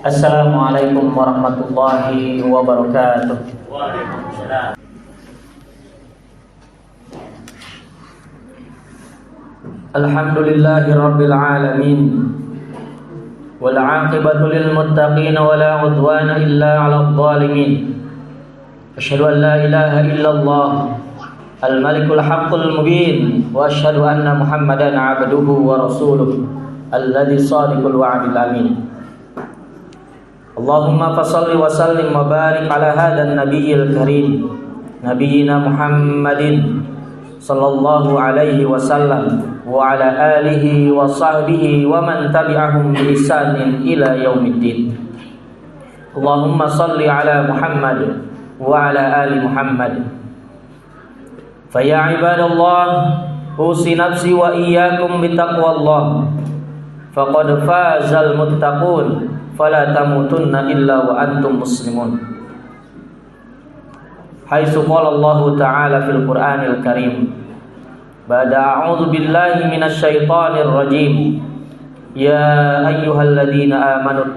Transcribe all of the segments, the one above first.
Assalamualaikum warahmatullahi wabarakatuh. Waalaikumsalam. Alhamdulillahi rabbil alamin. Wal 'aqibatu lil muttaqin wa la 'udwana illa 'alal zalimin. Asyhadu an la ilaha illallah al-malikul haqqul mubin wa asyhadu anna Muhammadan 'abduhu wa rasuluh alladzi shadiqul wa'dil amin. Allahumma fassalli wa sallim wa barik ala hadzal nabiyil karim nabiyyina Muhammadin sallallahu alaihi wasallam wa ala alihi wa sahbihi wa man tabi'ahum bi ihsanin ila yaumiddin. Allahumma salli ala Muhammad wa ala ali Muhammad. Fa ya ibadallah, usi nafsi wa iyyakum bi taqwallah. Faqad fazal muttaqun, fala tamutunna illa wa antum muslimun. Haitsu qala Allah Ta'ala fil Qur'anil Karim, ba'da a'udzu billahi minasy syaithanir rajim. Ya ayyuhalladzina amanu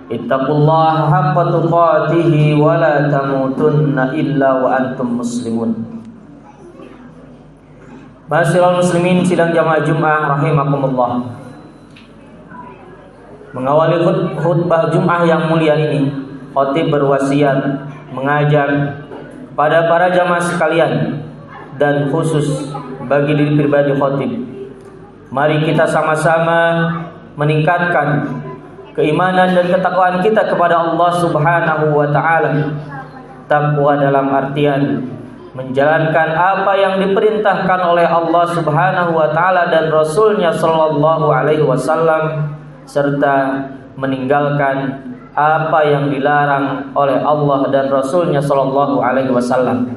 ittaqullaha haqqa tuqatih wa la tamutunna illa wa antum muslimun. Ma'asyiral muslimin sidang jamaah Jumat rahimakumullah. Mengawali khutbah Jumat yang mulia ini, khatib berwasiat mengajak kepada para jamaah sekalian dan khusus bagi diri pribadi khatib, mari kita sama-sama meningkatkan keimanan dan ketakwaan kita kepada Allah Subhanahu wa taala. Takwa dalam artian menjalankan apa yang diperintahkan oleh Allah Subhanahu wa taala dan Rasulnya sallallahu alaihi wasallam, serta meninggalkan apa yang dilarang oleh Allah dan Rasulnya sallallahu alaihi wasallam.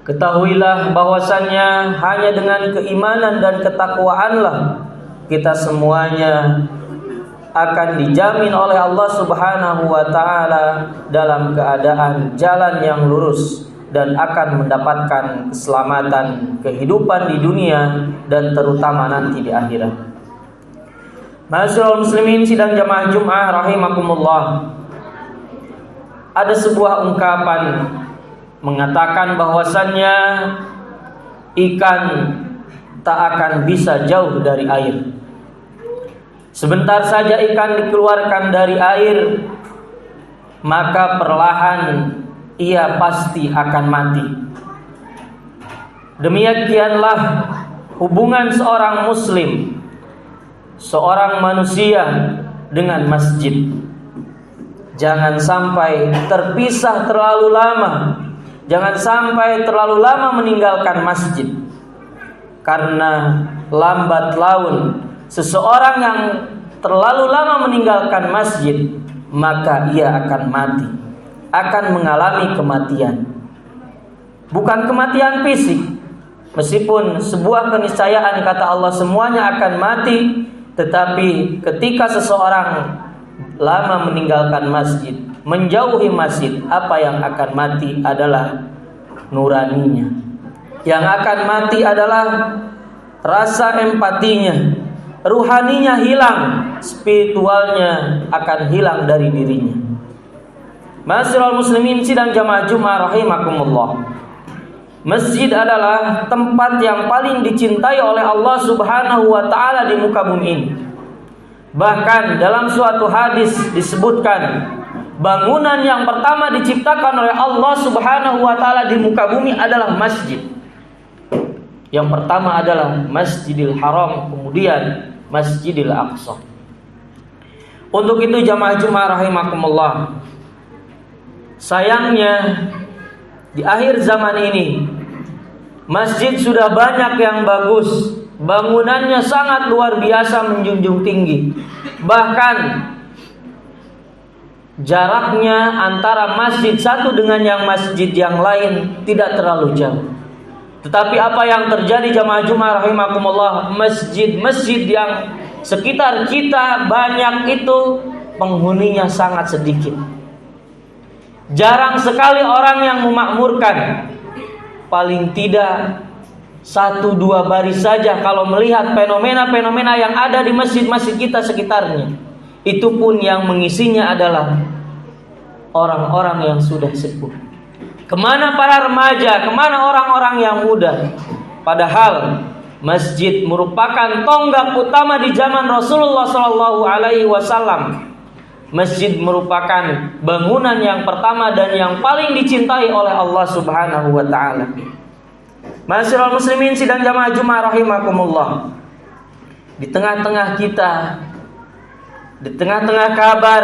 Ketahuilah bahwasannya hanya dengan keimanan dan ketakwaanlah kita semuanya akan dijamin oleh Allah Subhanahu wa taala dalam keadaan jalan yang lurus dan akan mendapatkan keselamatan kehidupan di dunia dan terutama nanti di akhirat. Ma'asyiral muslimin sidang jamaah Jumat rahimakumullah. Ada sebuah ungkapan mengatakan bahwasannya ikan tak akan bisa jauh dari air. Sebentar saja ikan dikeluarkan dari air, maka perlahan ia pasti akan mati. Demikianlah hubungan seorang muslim, seorang manusia dengan masjid. Jangan sampai terpisah terlalu lama. Jangan sampai terlalu lama meninggalkan masjid. Karena lambat laun seseorang yang terlalu lama meninggalkan masjid, maka ia akan mati, akan mengalami kematian. Bukan kematian fisik, meskipun sebuah keniscayaan kata Allah semuanya akan mati, tetapi ketika seseorang lama meninggalkan masjid, menjauhi masjid, apa yang akan mati adalah nuraninya. Yang akan mati adalah rasa empatinya, ruhaninya hilang, spiritualnya akan hilang dari dirinya. Ma'asyiral muslimin sidang jamaah Jumat rahimakumullah. Masjid adalah tempat yang paling dicintai oleh Allah Subhanahu wa taala di muka bumi ini. Bahkan dalam suatu hadis disebutkan, bangunan yang pertama diciptakan oleh Allah Subhanahu wa taala di muka bumi adalah masjid. Yang pertama adalah Masjidil Haram, kemudian Masjidil Aqsa. Untuk itu jamaah Jumat rahimakumullah, sayangnya di akhir zaman ini masjid sudah banyak yang bagus, bangunannya sangat luar biasa, menjunjung tinggi. Bahkan jaraknya antara masjid satu dengan yang masjid yang lain tidak terlalu jauh. Tetapi apa yang terjadi jamaah Jumat rahimakumullah, masjid-masjid yang sekitar kita banyak itu penghuninya sangat sedikit. Jarang sekali orang yang memakmurkan. Paling tidak 1-2 baris saja kalau melihat fenomena-fenomena yang ada di masjid-masjid kita sekitarnya. Itu pun yang mengisinya adalah orang-orang yang sudah sepuh. Kemana para remaja, kemana orang-orang yang muda? Padahal masjid merupakan tonggak utama di zaman Rasulullah SAW. Masjid merupakan bangunan yang pertama dan yang paling dicintai oleh Allah Subhanahu wa taala. Ma'asyiral muslimin sidang jamaah Jumat rahimakumullah. Di tengah-tengah kita, di tengah-tengah kabar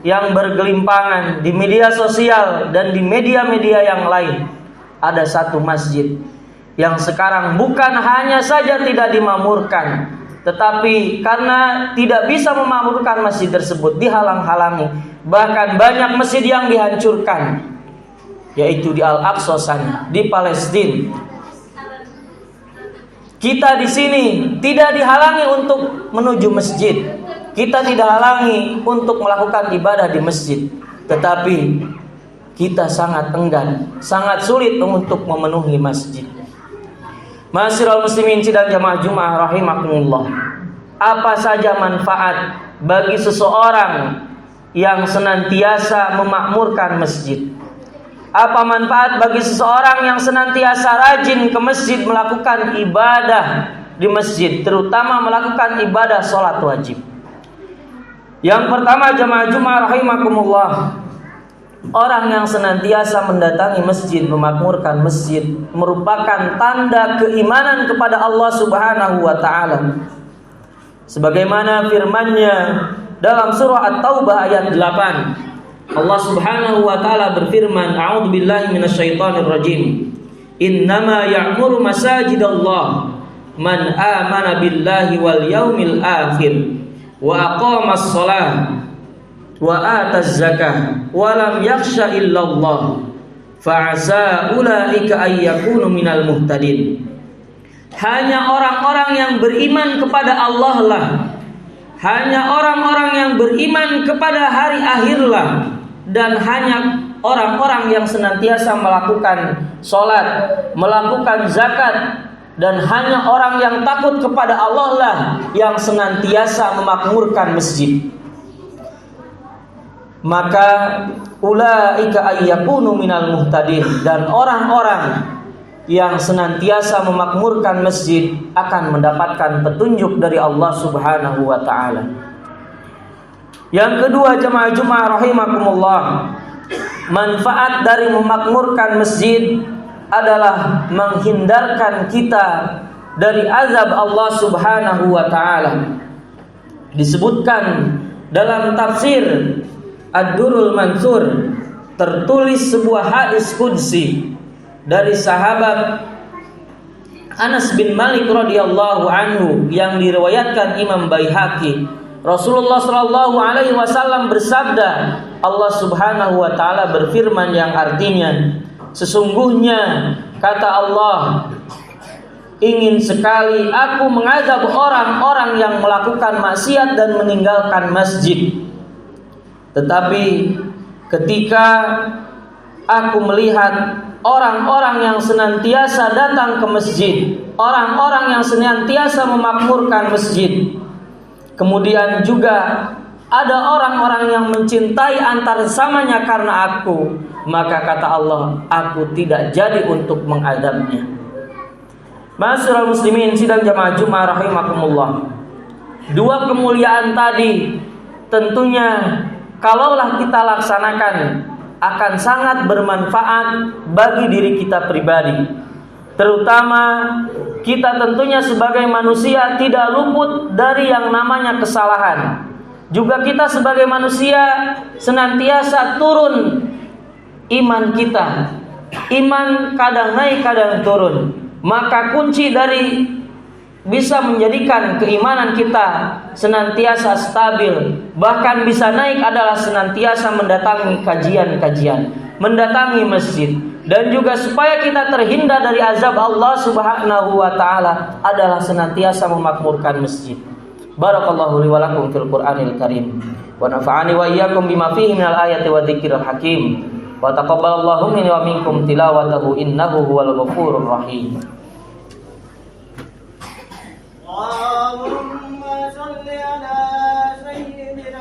yang bergelimpangan di media sosial dan di media-media yang lain, ada satu masjid yang sekarang bukan hanya saja tidak dimakmurkan, tetapi karena tidak bisa memakmurkan masjid tersebut, dihalang-halangi. Bahkan banyak masjid yang dihancurkan, yaitu di Al-Aqsa sana, di Palestina. Kita di sini tidak dihalangi untuk menuju masjid. Kita tidak halangi untuk melakukan ibadah di masjid. Tetapi kita sangat enggan, sangat sulit untuk memenuhi masjid. Ma'asyiral muslimin sidang jamaah Jumat rahimakumullah. Apa saja manfaat bagi seseorang yang senantiasa memakmurkan masjid? Apa manfaat bagi seseorang yang senantiasa rajin ke masjid melakukan ibadah di masjid, terutama melakukan ibadah sholat wajib? Yang pertama jamaah Jumat rahimakumullah, orang yang senantiasa mendatangi masjid, memakmurkan masjid, merupakan tanda keimanan kepada Allah Subhanahu wa taala. Sebagaimana firman-Nya dalam surah At-Taubah ayat 8. Allah Subhanahu wa taala berfirman, "A'udzu billahi minasyaitonir rajim. Innama ya'muru masajidallah man amana billahi wal yaumil akhir wa aqamas shalah wa ataz zakah wa lam yakhsha illallah fa'asa ulaika ay yakunu minal muhtadin." Hanya orang-orang yang beriman kepada Allah lah, hanya orang-orang yang beriman kepada hari akhir lah, dan hanya orang-orang yang senantiasa melakukan sholat, melakukan zakat, dan hanya orang yang takut kepada Allah lah yang senantiasa memakmurkan masjid. Maka ulaika ayyakunu minal muhtadin, dan orang-orang yang senantiasa memakmurkan masjid akan mendapatkan petunjuk dari Allah Subhanahu wa taala. Yang kedua jemaah Jumat rahimakumullah, manfaat dari memakmurkan masjid adalah menghindarkan kita dari azab Allah Subhanahu wa taala. Disebutkan dalam tafsir Ad-Durrul Mansur, tertulis sebuah hadis qudsi dari sahabat Anas bin Malik radhiyallahu anhu yang diriwayatkan Imam Baihaqi. Rasulullah sallallahu alaihi wasallam bersabda, Allah Subhanahu wa taala berfirman yang artinya, sesungguhnya kata Allah, ingin sekali aku mengazab orang-orang yang melakukan maksiat dan meninggalkan masjid. Tetapi ketika aku melihat orang-orang yang senantiasa datang ke masjid, orang-orang yang senantiasa memakmurkan masjid, kemudian juga ada orang-orang yang mencintai antar samanya karena aku, maka kata Allah, aku tidak jadi untuk mengadabnya. Ma'asyiral muslimin sidang jamaah Jumat rahimakumullah. Dua kemuliaan tadi tentunya kalaulah kita laksanakan akan sangat bermanfaat bagi diri kita pribadi. Terutama kita tentunya sebagai manusia tidak luput dari yang namanya kesalahan. Juga kita sebagai manusia senantiasa turun iman kita. Iman kadang naik kadang turun. Maka kunci dari bisa menjadikan keimanan kita senantiasa stabil, bahkan bisa naik adalah senantiasa mendatangi kajian-kajian, mendatangi masjid, dan juga supaya kita terhindar dari azab Allah Subhanahu wa taala adalah senantiasa memakmurkan masjid. Barakallahu li wa lakum fil Qur'anil Karim wa nafa'ani wa iyyakum bima fihi minal ayati wa dzikril hakim wa taqabbalallahu minni wa minkum tilawatahu innahu huwal ghafurur rahim. اللهم صل على سيدنا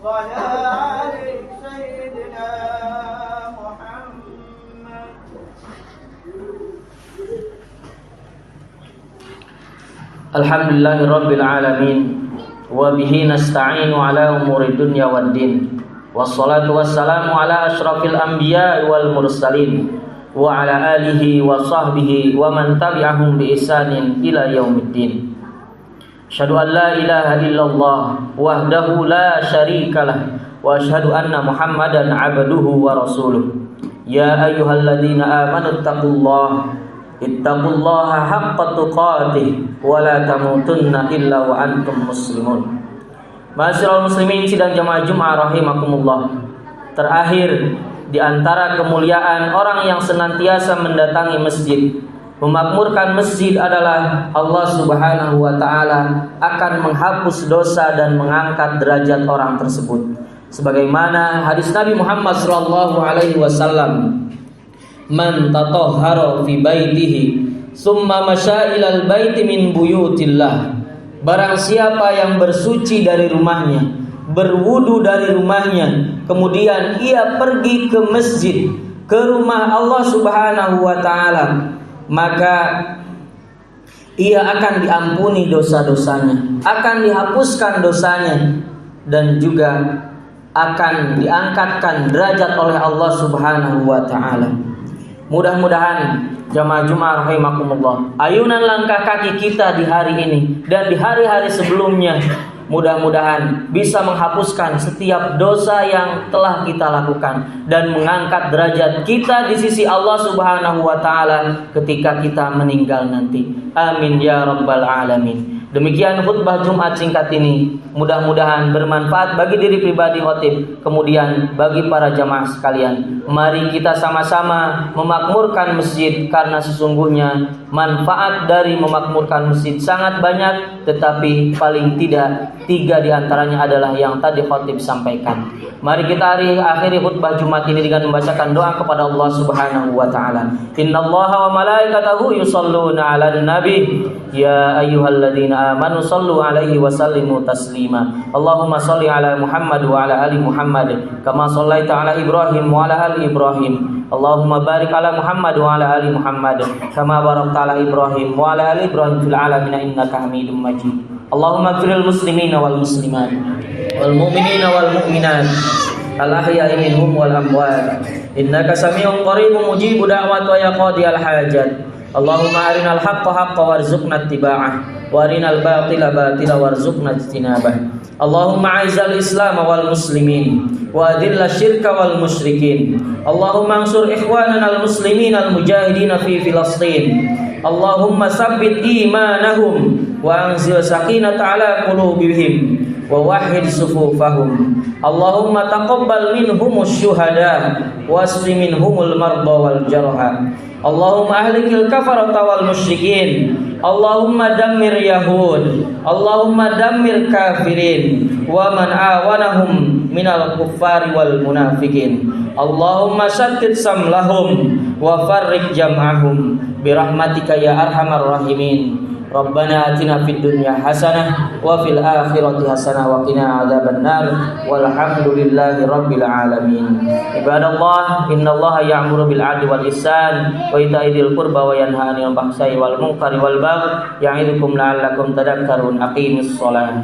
Alhamdulillahirabbil alamin wa bihi nasta'inu ala umuri dunya waddin wassalatu wassalamu ala asyrafil anbiya'i wal mursalin wa ala alihi wa sahbihi wa man tabi'ahum bi ihsanin ila yaumiddin. Asyhadu an la ilaha illallah wahdahu la syarikalah wa asyhadu anna Muhammadan abduhu wa rasuluh. Ya ayyuhalladzina amanu taqullaha ittaqullaha haqqa tuqatih wa la tamutunna illa wa antum muslimun. Ma'asyiral muslimin sidang jamaah Jumat rahimakumullah. Terakhir di antara kemuliaan orang yang senantiasa mendatangi masjid, memakmurkan masjid adalah Allah Subhanahu wa taala akan menghapus dosa dan mengangkat derajat orang tersebut. Sebagaimana hadis Nabi Muhammad sallallahu alaihi wasallam, man tatahhara fi baitihi summa masya ilal baiti min buyutillah. Barang siapa yang bersuci dari rumahnya, berwudu dari rumahnya, kemudian ia pergi ke masjid, ke rumah Allah Subhanahu wa taala, maka ia akan diampuni dosa-dosanya, akan dihapuskan dosanya, dan juga akan diangkatkan derajat oleh Allah Subhanahu wa taala. Mudah-mudahan jamaah Jumat rahimakumullah, ayunan langkah kaki kita di hari ini dan di hari-hari sebelumnya mudah-mudahan bisa menghapuskan setiap dosa yang telah kita lakukan dan mengangkat derajat kita di sisi Allah Subhanahu wa taala ketika kita meninggal nanti. Amin ya rabbal alamin. Demikian khutbah Jumat singkat ini, mudah-mudahan bermanfaat bagi diri pribadi khotib, kemudian bagi para jamaah sekalian. Mari kita sama-sama memakmurkan masjid, karena sesungguhnya manfaat dari memakmurkan masjid sangat banyak, tetapi paling tidak 3 di antaranya adalah yang tadi khotib sampaikan. Mari kita akhiri khutbah Jumat ini dengan membacakan doa kepada Allah Subhanahu wa taala. Innallaha wa malaikatahu yusholluna 'alan nabi ya ayyuhalladzina amanu shallu 'alaihi wa sallimu taslima. Allahumma shalli 'ala Muhammad wa 'ala ali Muhammad kama shallaita 'ala Ibrahim wa 'ala ali Ibrahim. Allahumma barik 'ala Muhammad wa 'ala ali Muhammad kama barakta 'ala Ibrahim wa 'ala ali Ibrahim fil 'alamin innaka Hamidum Majid. Allahumma ighfiril muslimina wal muslimat wal mu'minina wal mu'minat al ahya'i minhum wal amwat innaka sami'un qaribun mujibu da'wat wa yaqdiyal hajat. Allahumma arinal haqqa haqqan warzuqna ittiba'ah wa arinal batila batila warzuqna ijtinabah. Allahumma a'izzal islam wal muslimin wa adhilla syirka wal musyrikin. Allahumma ansur ikhwanana al muslimin al mujahidin fi Filastin. Allahumma sabbit imanahum wa anzil sakinata ala qulubihim wa wahhid sufufahum. Allahumma taqabbal minhumus syuhada wasfi minhumul marda wal jarha. Allahumma ahlikil kafarata wal musyrikin. Allahumma dammir yahud. Allahumma dammir kafirin wa man awanahum minal kuffari wal munafikin. Allahumma syattid samlahum wa farriq jam'ahum birahmatika ya arhamar rahimin. Rabbana atina fid dunya hasanah wa fil akhirati hasanah wa qina adzabannar walhamdulillahi rabbil alamin. Ibadallah, innallaha ya'muru bil 'adli wal ihsan wa ita'i dzil qurba wa yanha 'anil fahsya'i wal munkari wal baghi ya'idukum la'allakum tadhakkarun. Aqimis shalah.